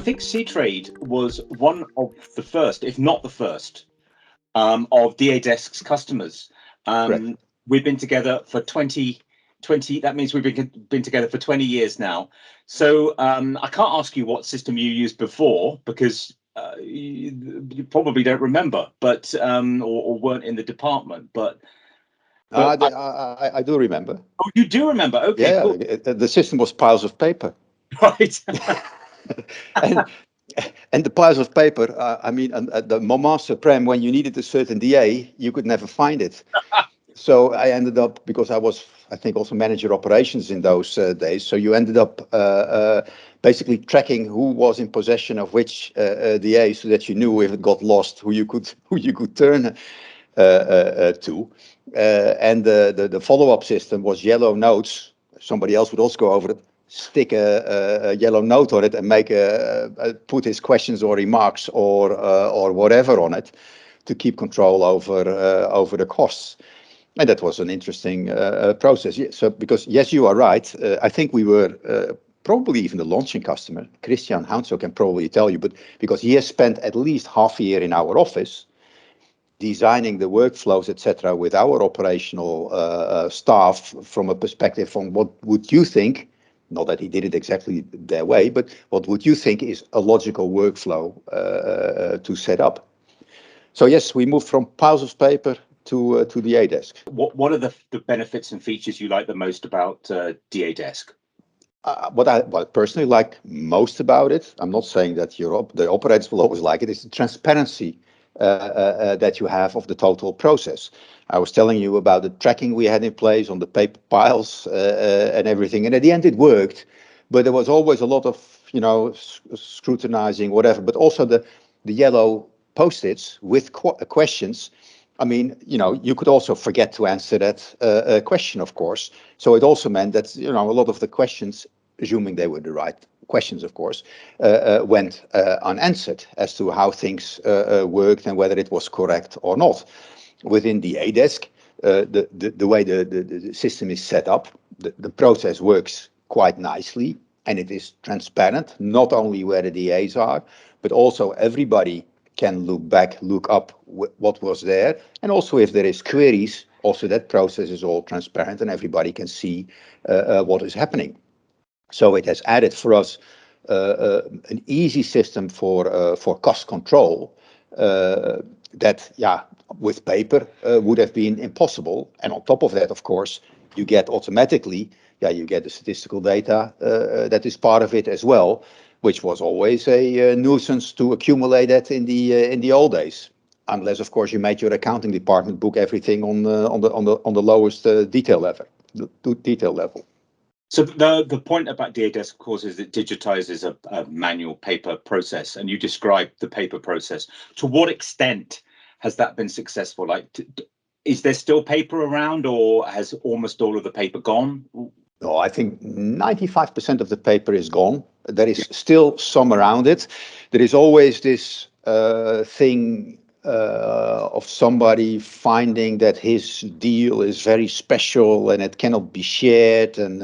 I think Seatrade was one of the first, if not the first, of DA-Desk's customers. Correct. We've been together for 20, that means we've been together for 20 years now. So I can't ask you what system you used before, because you probably don't remember, but or weren't in the department. But I do remember. oh, you do remember? Okay, Yeah, cool. the system was piles of paper. Right. And the piles of paper, I mean, at the moment supreme, when you needed a certain DA, you could never find it. So I ended up, because I was, I think, also manager operations in those days. So you ended up basically tracking who was in possession of which DA, so that you knew if it got lost, who you could turn to. And the follow-up system was yellow notes. Somebody else would also go over it, stick a yellow note on it, and make put his questions or remarks or whatever on it to keep control over the costs. And that was an interesting process. Yeah, so because yes, you are right. I think we were probably even the launching customer. Christian Hounsel can probably tell you, but because he has spent at least half a year in our office designing the workflows, etc., with our operational staff from a perspective from what would you think, not that he did it exactly their way, but what would you think is a logical workflow to set up. So yes, we moved from piles of paper to DA-Desk. What are the benefits and features you like the most about DA-Desk? What I personally like most about it, I'm not saying that the operators will always like it, is the transparency that you have of the total process. I was telling you about the tracking we had in place on the paper piles and everything, and at the end it worked, but there was always a lot of scrutinizing, whatever, but also the yellow post-its with questions. I mean, you could also forget to answer that question, of course. So it also meant that, a lot of the questions, assuming they were the right questions, of course, went unanswered as to how things worked and whether it was correct or not. Within the DA-Desk, the way the system is set up, the process works quite nicely, and it is transparent, not only where the DAs are, but also everybody can look up what was there. And also if there is queries, also that process is all transparent and everybody can see what is happening. So it has added for us an easy system for cost control that, with paper would have been impossible. And on top of that, of course, you get automatically, you get the statistical data that is part of it as well, which was always a nuisance to accumulate that in the old days, unless of course you made your accounting department book everything on the lowest detail level. So the point about DA-Desk, of course, is it digitizes a manual paper process, and you described the paper process. To what extent has that been successful? Like, is there still paper around, or has almost all of the paper gone? No, I think 95% of the paper is gone. There is still some around it. There is always this thing of somebody finding that his deal is very special and it cannot be shared, and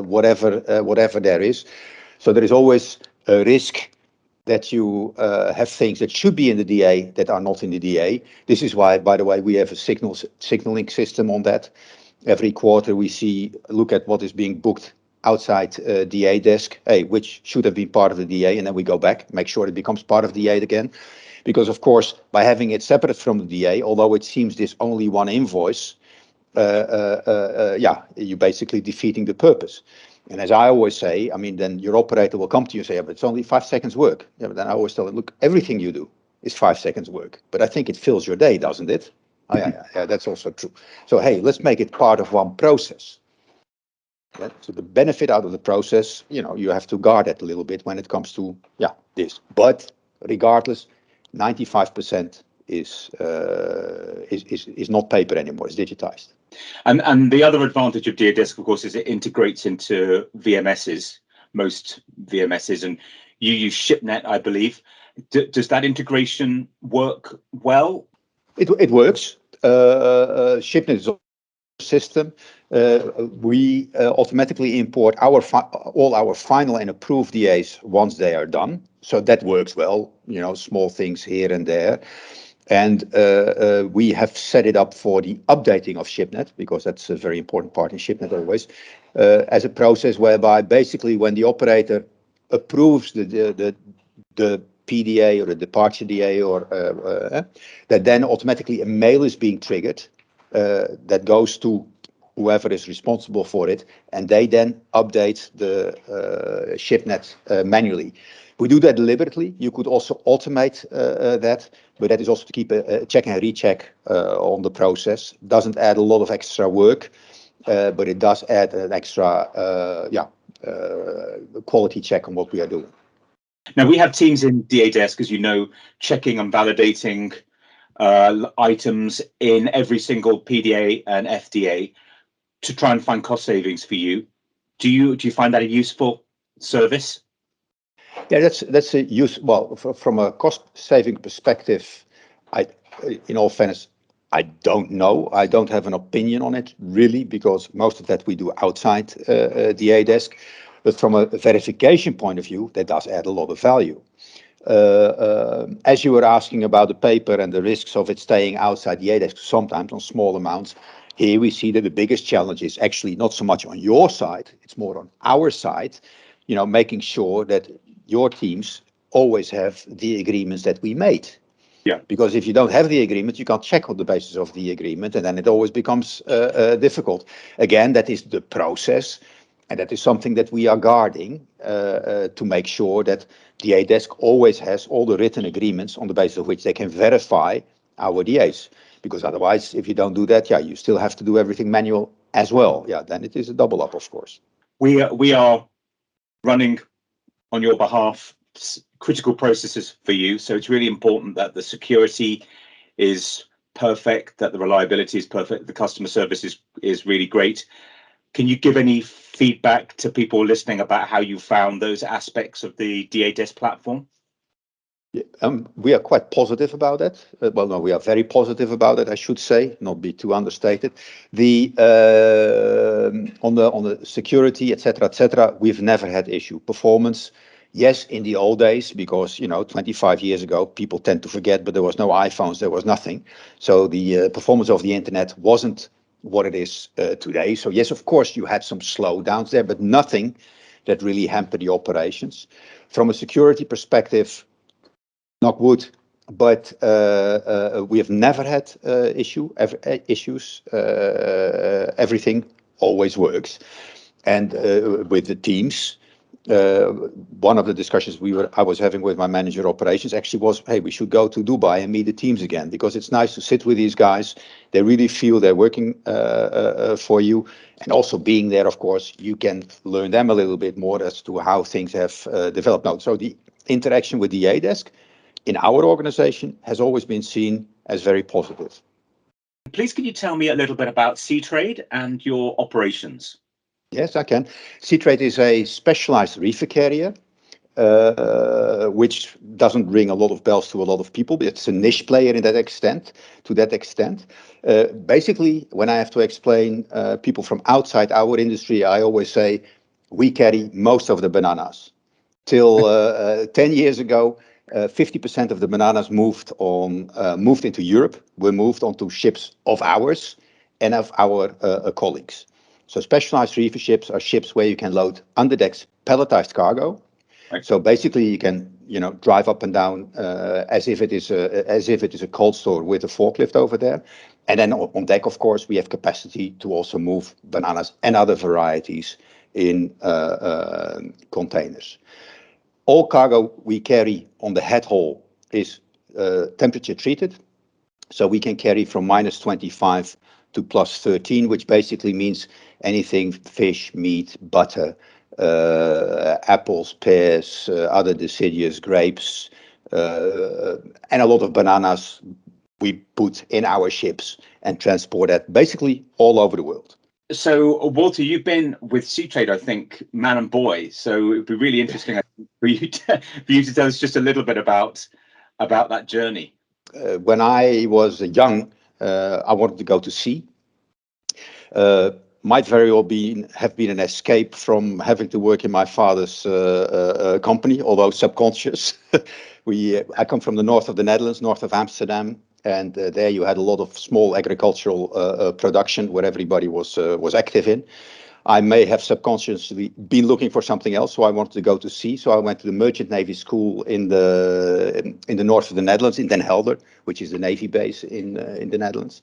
whatever there is. So there is always a risk that you have things that should be in the DA that are not in the DA. This is why, by the way, we have a signaling system on that. Every quarter we look at what is being booked outside DA-Desk, which should have been part of the DA, and then we go back, make sure it becomes part of DA again. Because of course, by having it separate from the DA, although it seems there's only one invoice, you're basically defeating the purpose. And as I always say, I mean, then your operator will come to you and say, but it's only 5 seconds work. Yeah, but then I always tell them, look, everything you do is 5 seconds work, but I think it fills your day, doesn't it? Oh, yeah, that's also true. So, hey, let's make it part of one process. Yeah? So the benefit out of the process, you have to guard it a little bit when it comes to, this. But regardless, 95% is not paper anymore, it's digitized. And the other advantage of DA-Desk, of course, is it integrates into VMSs, most VMSs, and you use ShipNet, I believe. Does that integration work well? It works. ShipNet is system, we automatically import all our final and approved DAs once they are done. So that works well, small things here and there. And we have set it up for the updating of ShipNet, because that's a very important part in ShipNet always, as a process whereby basically when the operator approves the PDA or the departure DA, or that then automatically a mail is being triggered that goes to whoever is responsible for it, and they then update the ShipNet manually. We do that deliberately. You could also automate that, but that is also to keep a check and recheck on the process. Doesn't add a lot of extra work, but it does add an extra quality check on what we are doing. Now, we have teams in DA Desk, as you know, checking and validating items in every single PDA and FDA to try and find cost savings for you. Do you find that a useful service? Yeah, that's a use. Well, from a cost saving perspective, in all fairness, I don't know. I don't have an opinion on it really, because most of that we do outside DA Desk. But from a verification point of view, that does add a lot of value. As you were asking about the paper and the risks of it staying outside DA Desk, sometimes on small amounts, here we see that the biggest challenge is actually not so much on your side, it's more on our side, making sure that your teams always have the agreements that we made. Yeah. Because if you don't have the agreement, you can't check on the basis of the agreement, and then it always becomes difficult. Again, that is the process, and that is something that we are guarding to make sure that DA Desk always has all the written agreements on the basis of which they can verify our DAs. Because otherwise, if you don't do that, you still have to do everything manual as well. Then it is a double up, of course. We are running on your behalf critical processes for you, so it's really important that the security is perfect, that the reliability is perfect, the customer service is really great. Can you give any feedback to people listening about how you found those aspects of the DA Desk platform? We are quite positive about it. We are very positive about it, I should say, not be too understated. On the security, etc., we've never had issue. Performance, yes, in the old days, because 25 years ago, people tend to forget, but there was no iPhones, there was nothing. So the performance of the internet wasn't what it is today. So yes, of course, you had some slowdowns there, but nothing that really hampered the operations. From a security perspective, knock wood, but we have never had issues. Everything always works. And with the teams, one of the discussions I was having with my manager operations actually was, hey, we should go to Dubai and meet the teams again, because it's nice to sit with these guys. They really feel they're working for you. And also being there, of course, you can learn them a little bit more as to how things have developed. Now, so the interaction with DA Desk in our organization has always been seen as very positive. Please, can you tell me a little bit about Seatrade and your operations? Yes, I can. Seatrade is a specialized reefer carrier, which doesn't ring a lot of bells to a lot of people, but it's a niche player to that extent. Basically, when I have to explain people from outside our industry, I always say we carry most of the bananas. Till 10 years ago, 50% of the bananas moved into Europe, were moved onto ships of ours and of our colleagues. So specialized reefer ships are ships where you can load underdecks palletized cargo. Right. So basically, you can drive up and down as if it is a cold store with a forklift over there. And then on deck, of course, we have capacity to also move bananas and other varieties in containers. All cargo we carry on the head haul is temperature treated. So we can carry from -25 to +13, which basically means anything fish, meat, butter, apples, pears, other deciduous grapes, and a lot of bananas we put in our ships and transport that basically all over the world. So, Walter, you've been with Seatrade, I think, man and boy. So it'd be really interesting for you to tell us just a little bit about that journey. When I was young, I wanted to go to sea. might very well have been an escape from having to work in my father's company, although subconscious. I come from the north of the Netherlands, north of Amsterdam, and there you had a lot of small agricultural production where everybody was active in. I may have subconsciously been looking for something else, so I wanted to go to sea. So I went to the Merchant Navy School in the north of the Netherlands, in Den Helder, which is the Navy base in the Netherlands.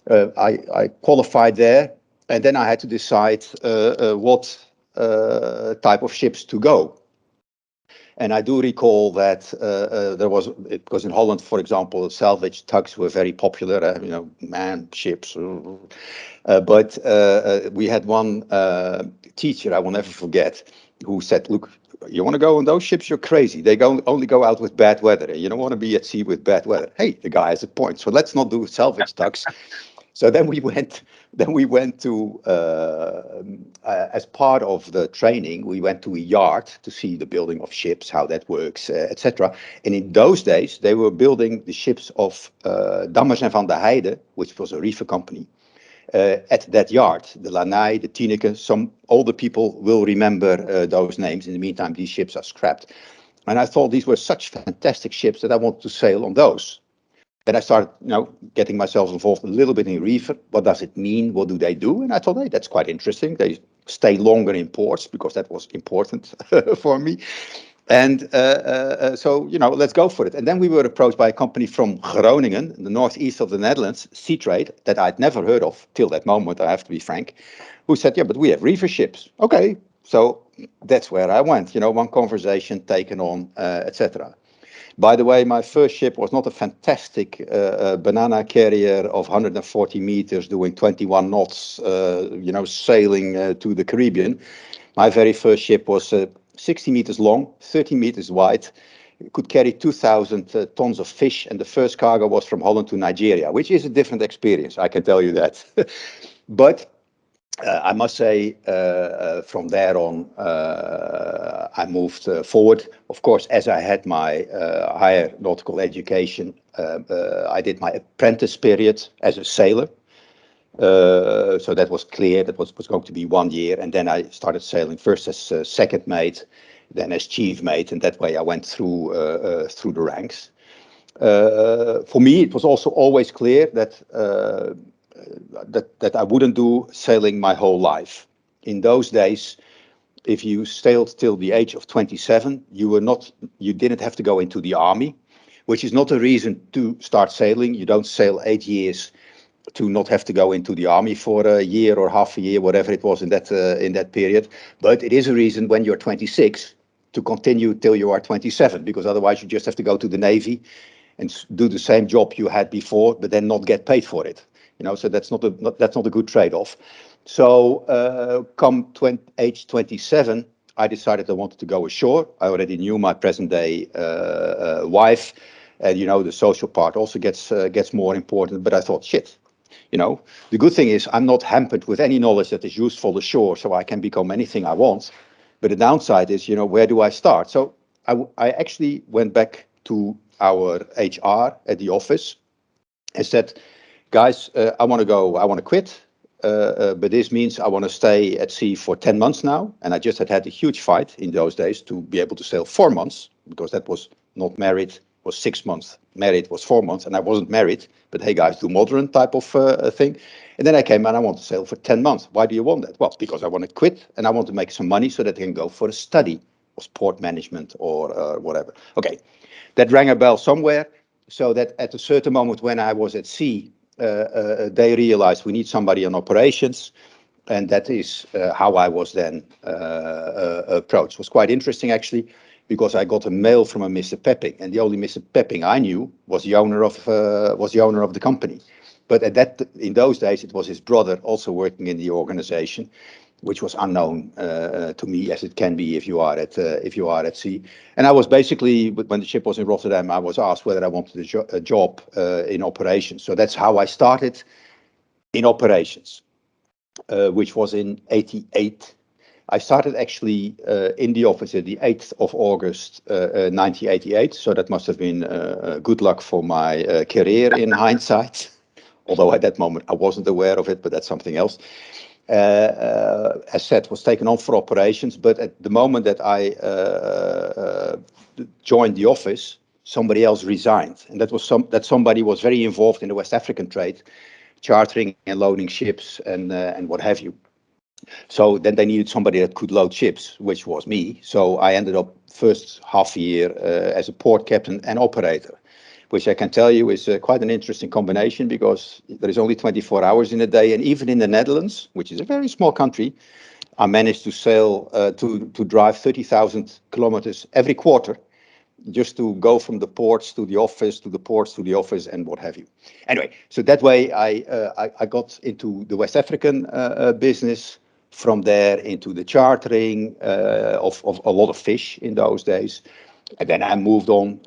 I qualified there, and then I had to decide what type of ships to go. And I do recall that because in Holland, for example, salvage tugs were very popular, man ships. But we had one teacher I will never forget who said, look, you want to go on those ships? You're crazy. They only go out with bad weather. You don't want to be at sea with bad weather. Hey, the guy has a point. So let's not do salvage tugs. So then we went to, as part of the training, we went to a yard to see the building of ships, how that works, etc. And in those days, they were building the ships of Dammers en van der Heijden, which was a reefer company, at that yard. The Lanai, the Tineke, some older people will remember those names. In the meantime, these ships are scrapped. And I thought these were such fantastic ships that I wanted to sail on those. Then I started, getting myself involved a little bit in reefer. What does it mean? What do they do? And I thought, hey, that's quite interesting. They stay longer in ports because that was important for me. And so, let's go for it. And then we were approached by a company from Groningen, in the northeast of the Netherlands, Seatrade, that I'd never heard of till that moment, I have to be frank, who said, yeah, but we have reefer ships. Okay, so that's where I went, one conversation taken on, etc. By the way, my first ship was not a fantastic banana carrier of 140 meters doing 21 knots, sailing to the Caribbean. My very first ship was 60 meters long, 30 meters wide. It could carry 2,000 tons of fish, and the first cargo was from Holland to Nigeria, which is a different experience, I can tell you that. But I must say, from there on, I moved forward. Of course, as I had my higher nautical education, I did my apprentice period as a sailor. So that was clear, that was going to be 1 year. And then I started sailing first as second mate, then as chief mate. And that way I went through the ranks. For me, it was also always clear that I wouldn't do sailing my whole life. In those days, if you sailed till the age of 27, you didn't have to go into the army, which is not a reason to start sailing. You don't sail 8 years to not have to go into the army for a year or half a year, whatever it was in that period. But it is a reason when you're 26 to continue till you are 27, because otherwise you just have to go to the Navy and do the same job you had before, but then not get paid for it. So that's not a good trade-off. So come age 27, I decided I wanted to go ashore. I already knew my present-day wife, and the social part also gets more important. But I thought, shit, the good thing is I'm not hampered with any knowledge that is useful ashore, so I can become anything I want. But the downside is, where do I start? So I actually went back to our HR at the office and said, guys, I want to quit, but this means I want to stay at sea for 10 months now. And I just had a huge fight in those days to be able to sail 4 months, because that was not married, was 6 months. Married was 4 months, and I wasn't married, but hey guys, do modern type of thing. And then I came and I want to sail for 10 months. Why do you want that? Well, because I want to quit and I want to make some money so that I can go for a study of sport management or whatever. Okay, that rang a bell somewhere, so that at a certain moment when I was at sea, they realized we need somebody on operations, and that is how I was then approached. It was quite interesting actually, because I got a mail from a Mr. Pepping, and the only Mr. Pepping I knew was the owner of the company. But in those days, it was his brother also working in the organization, which was unknown to me, as it can be if you are at sea. And I was basically, when the ship was in Rotterdam, I was asked whether I wanted a job in operations. So that's how I started in operations, which was in '88. I started actually in the office at the 8th of August 1988. So that must have been good luck for my career in hindsight. although at that moment I wasn't aware of it, but that's something else. As said, was taken on for operations, but at the moment that I joined the office, somebody else resigned, and that somebody was very involved in the West African trade, chartering and loading ships and what have you. So then they needed somebody that could load ships, which was me. So I ended up first half a year as a port captain and operator, which I can tell you is quite an interesting combination, because there is only 24 hours in a day. And even in the Netherlands, which is a very small country, I managed to sail, to drive 30,000 kilometers every quarter, just to go from the ports to the office, to the ports to the office, and what have you. Anyway, so that way I got into the West African business. From there into the chartering of a lot of fish in those days. And then I moved on,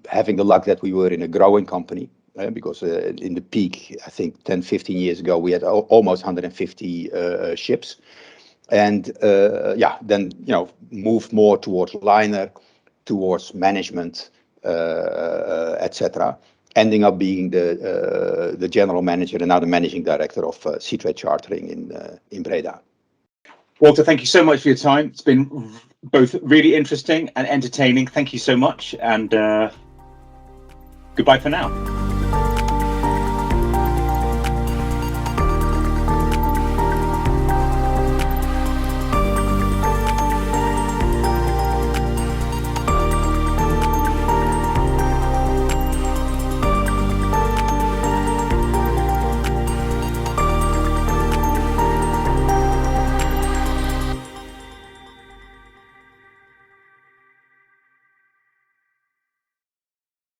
having the luck that we were in a growing company, because in the peak, I think 10, 15 years ago, we had almost 150 ships. And then, moved more towards liner, towards management, etc. Ending up being the general manager and now the managing director of Seatrade Chartering in Breda. Walter, thank you so much for your time. It's been both really interesting and entertaining. Thank you so much, and goodbye for now.